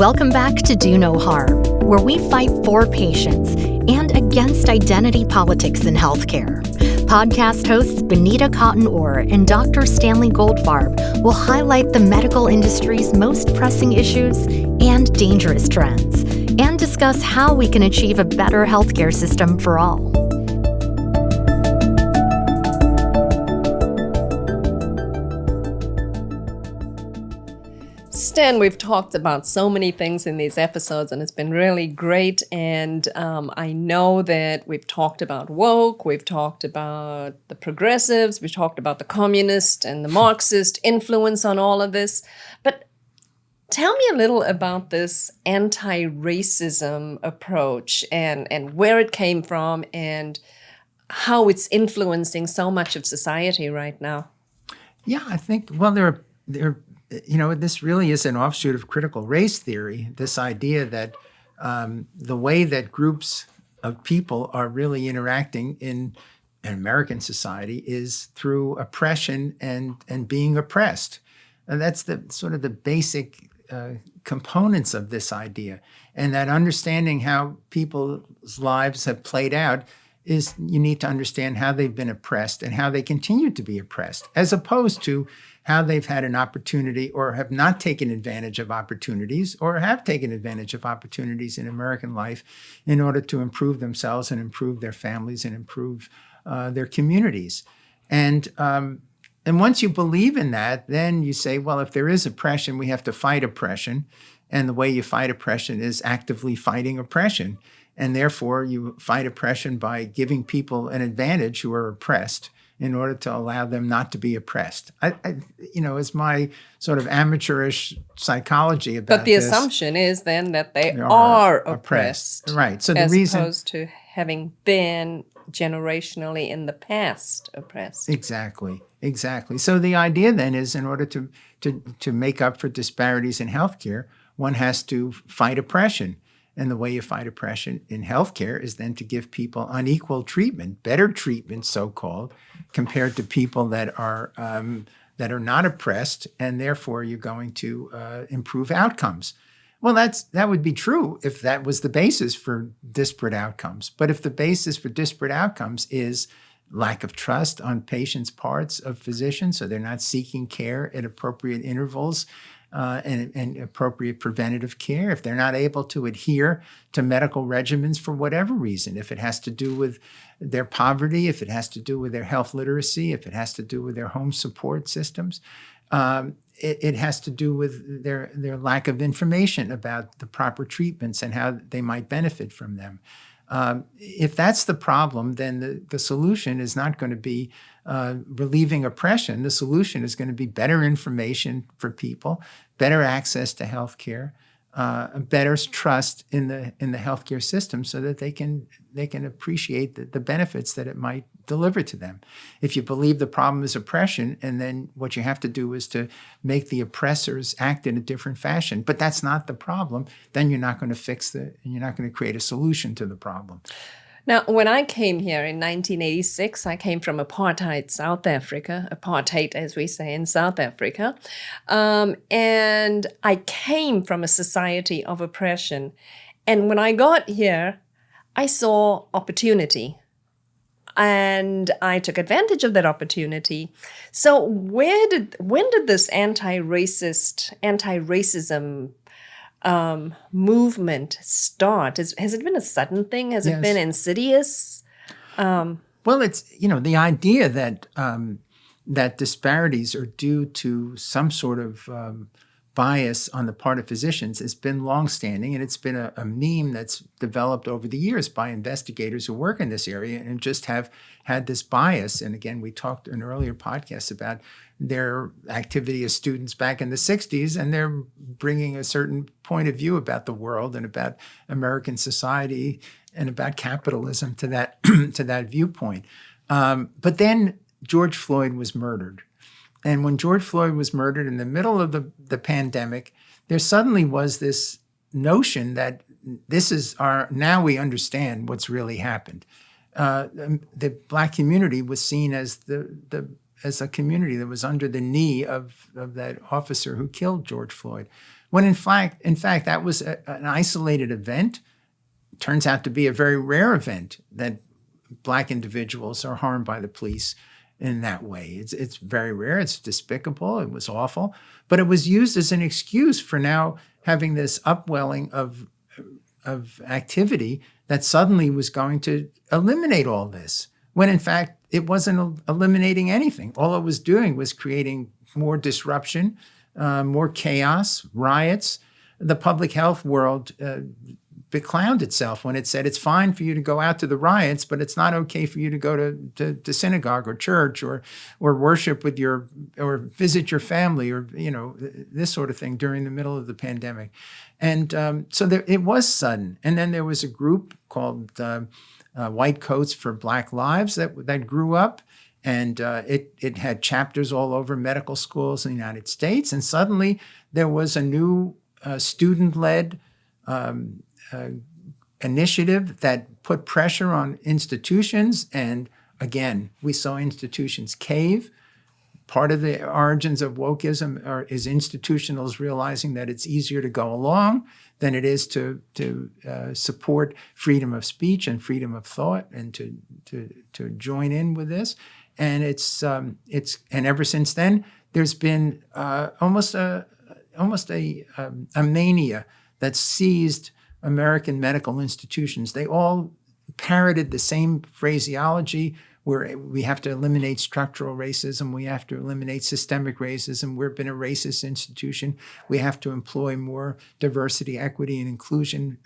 Welcome back to Do No Harm, where we fight for patients and against identity politics in healthcare. Podcast hosts Benita Cotton-Orr and Dr. Stanley Goldfarb will highlight the medical industry's most pressing issues and dangerous trends, and discuss how we can achieve a better healthcare system for all. Stan, we've talked about so many things in these episodes, and it's been really great. And I know that we've talked about woke, we've talked about the progressives, we've talked about the communist and the Marxist influence on all of this. But tell me a little about this anti-racism approach and where it came from and how it's influencing so much of society right now. Yeah, I think, well, this really is an offshoot of critical race theory, this idea that the way that groups of people are really interacting in an American society is through oppression and being oppressed. And that's the sort of the basic components of this idea. And that understanding how people's lives have played out is you need to understand how they've been oppressed and how they continue to be oppressed, as opposed to how they've had an opportunity or have not taken advantage of opportunities or have taken advantage of opportunities in American life in order to improve themselves and improve their families and improve their communities. And once you believe in that, then you say, well, if there is oppression, we have to fight oppression. And the way you fight oppression is actively fighting oppression. And therefore, you fight oppression by giving people an advantage who are oppressed in order to allow them not to be oppressed. It's my sort of amateurish psychology about this. But the assumption is then that they are oppressed. Right. So as opposed to having been generationally in the past oppressed. Exactly. So the idea then is in order to make up for disparities in healthcare, one has to fight oppression. And the way you fight oppression in healthcare is then to give people unequal treatment, better treatment, so-called, compared to people that are not oppressed, and therefore you're going to improve outcomes. Well, that would be true if that was the basis for disparate outcomes. But if the basis for disparate outcomes is lack of trust on patients' parts of physicians, so they're not seeking care at appropriate intervals, and appropriate preventative care, if they're not able to adhere to medical regimens for whatever reason, if it has to do with their poverty, if it has to do with their health literacy, if it has to do with their home support systems, it has to do with their lack of information about the proper treatments and how they might benefit from them. If that's the problem, then the solution is not going to be relieving oppression. The solution is going to be better information for people, better access to health care, better trust in the healthcare system so that they can appreciate the benefits that it might deliver to them. If you believe the problem is oppression, and then what you have to do is to make the oppressors act in a different fashion, but that's not the problem, then you're not going to you're not going to create a solution to the problem. Now, when I came here in 1986, I came from apartheid South Africa, apartheid as we say in South Africa, and I came from a society of oppression. And when I got here, I saw opportunity, and I took advantage of that opportunity. So when did this anti-racism movement start? Has it been a sudden thing? Has it been insidious? Well, it's, the idea that that disparities are due to some sort of bias on the part of physicians has been longstanding, and it's been a meme that's developed over the years by investigators who work in this area and just have had this bias. And again, we talked in earlier podcasts about their activity as students back in the 60s, and they're bringing a certain point of view about the world and about American society and about capitalism to that to that viewpoint. But then George Floyd was murdered. And when George Floyd was murdered in the middle of the pandemic, there suddenly was this notion that now we understand what's really happened. The Black community was seen as as a community that was under the knee of that officer who killed George Floyd. when in fact, that was an isolated event. It turns out to be a very rare event that Black individuals are harmed by the police in that way. It's very rare. It's despicable. It was awful. But it was used as an excuse for now having this upwelling of activity that suddenly was going to eliminate all this, when in fact it wasn't eliminating anything. All it was doing was creating more disruption, more chaos, riots. The public health world beclowned itself when it said it's fine for you to go out to the riots, but it's not okay for you to go to synagogue or church or worship with or visit your family or this sort of thing during the middle of the pandemic. And so it was sudden. And then there was a group called White Coats for Black Lives that grew up, and it had chapters all over medical schools in the United States. And suddenly there was a new student-led initiative that put pressure on institutions. And again, we saw institutions cave. Part of the origins of wokeism is institutionals realizing that it's easier to go along than it is to support freedom of speech and freedom of thought and to join in with this. And and ever since then, there's been almost a mania that seized American medical institutions. They all parroted the same phraseology, where we have to eliminate structural racism, we have to eliminate systemic racism, we've been a racist institution, we have to employ more diversity, equity, and inclusion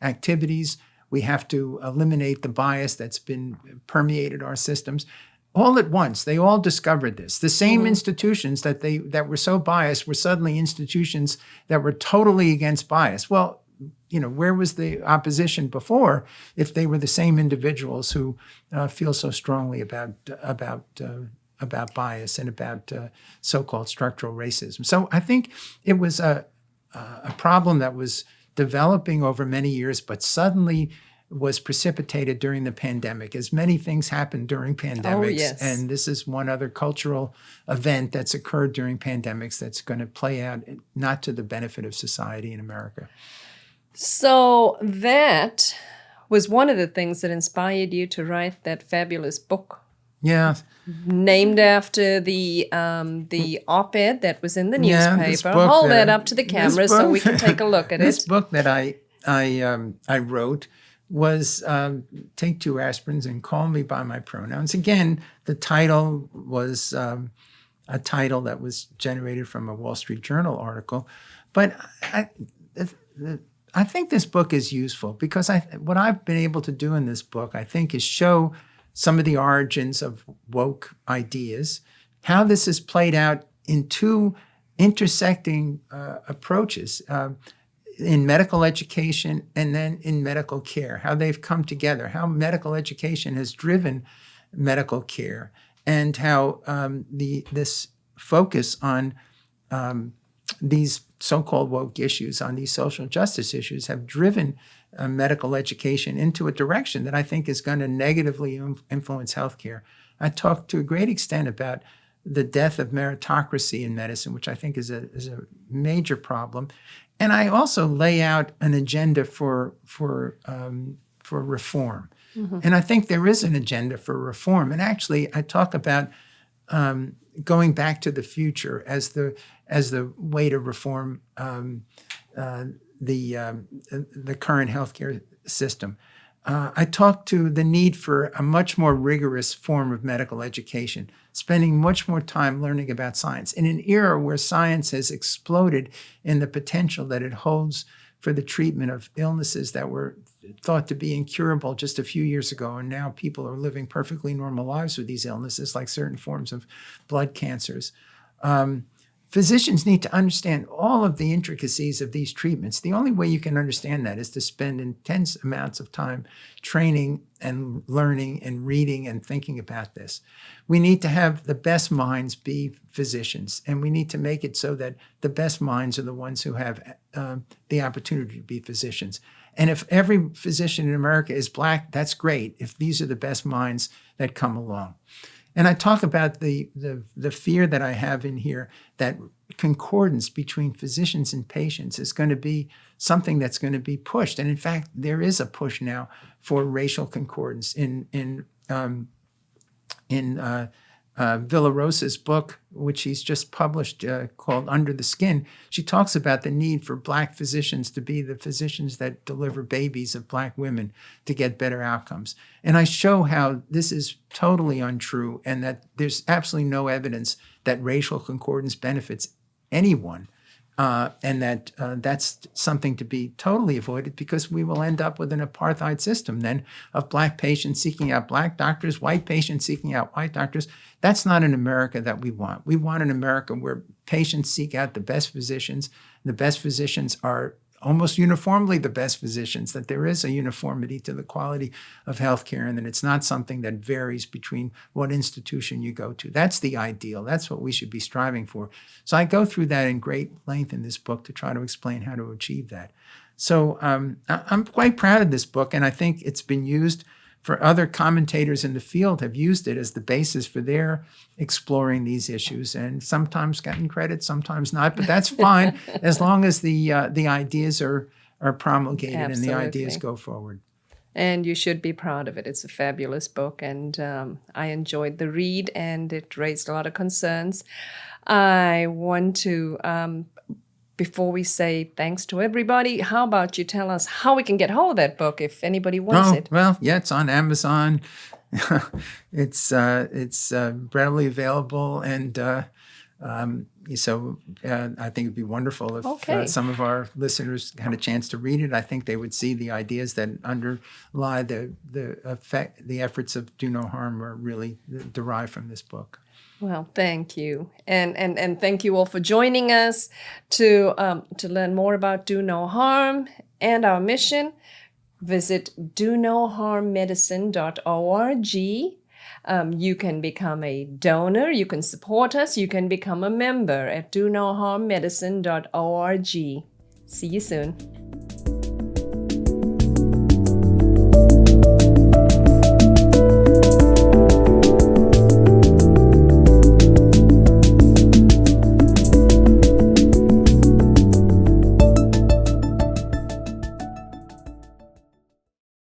activities, we have to eliminate the bias that's been permeated our systems. All at once, they all discovered this. The same institutions that were so biased were suddenly institutions that were totally against bias. Well, where was the opposition before if they were the same individuals who feel so strongly about bias and about so-called structural racism? So I think it was a problem that was developing over many years, but suddenly was precipitated during the pandemic, as many things happened during pandemics. Oh, yes. And this is one other cultural event that's occurred during pandemics that's going to play out not to the benefit of society in America. So that was one of the things that inspired you to write that fabulous book. Yeah. Named after the op-ed that was in the newspaper. Hold that up to the camera so we can take a look at this it. This book that I wrote was Take Two Aspirins and Call Me by My Pronouns. Again, the title was a title that was generated from a Wall Street Journal article. But I think this book is useful because what I've been able to do in this book, I think, is show some of the origins of woke ideas, how this is played out in two intersecting approaches in medical education and then in medical care, how they've come together, how medical education has driven medical care, and how this focus on these so-called woke issues, on these social justice issues, have driven medical education into a direction that I think is going to negatively influence healthcare. I talked to a great extent about the death of meritocracy in medicine, which I think is a major problem. And I also lay out an agenda for reform. Mm-hmm. And I think there is an agenda for reform. And actually, I talk about going back to the future as the way to reform the current healthcare system. I talked to the need for a much more rigorous form of medical education, spending much more time learning about science in an era where science has exploded in the potential that it holds for the treatment of illnesses that were thought to be incurable just a few years ago. And now people are living perfectly normal lives with these illnesses, like certain forms of blood cancers. Physicians need to understand all of the intricacies of these treatments. The only way you can understand that is to spend intense amounts of time training and learning and reading and thinking about this. We need to have the best minds be physicians, and we need to make it so that the best minds are the ones who have the opportunity to be physicians. And if every physician in America is Black, that's great, if these are the best minds that come along. And I talk about the fear that I have in here that concordance between physicians and patients is going to be something that's going to be pushed. And in fact, there is a push now for racial concordance. In Villarosa's book, which she's just published called Under the Skin, she talks about the need for Black physicians to be the physicians that deliver babies of Black women to get better outcomes. And I show how this is totally untrue and that there's absolutely no evidence that racial concordance benefits anyone. And that that's something to be totally avoided because we will end up with an apartheid system then of Black patients seeking out Black doctors, white patients seeking out white doctors. That's not an America that we want. We want an America where patients seek out the best physicians. The best physicians are almost uniformly the best physicians, that there is a uniformity to the quality of healthcare and that it's not something that varies between what institution you go to. That's the ideal. That's what we should be striving for. So I go through that in great length in this book to try to explain how to achieve that. So I'm quite proud of this book, and I think it's been used for other commentators in the field have used it as the basis for their exploring these issues, and sometimes gotten credit, sometimes not, but that's fine as long as the ideas are promulgated. Absolutely. And the ideas go forward. And you should be proud of it. It's a fabulous book, and I enjoyed the read, and it raised a lot of concerns. I want to, before we say thanks to everybody, how about you tell us how we can get hold of that book if anybody wants it? Well, yeah, it's on Amazon. It's readily available, and so I think it'd be wonderful if some of our listeners had a chance to read it. I think they would see the ideas that underlie the efforts of Do No Harm are really derived from this book. Well, thank you, and thank you all for joining us to learn more about Do No Harm and our mission. Visit donoharmmedicine.org. You can become a donor. You can support us. You can become a member at donoharmmedicine.org. See you soon.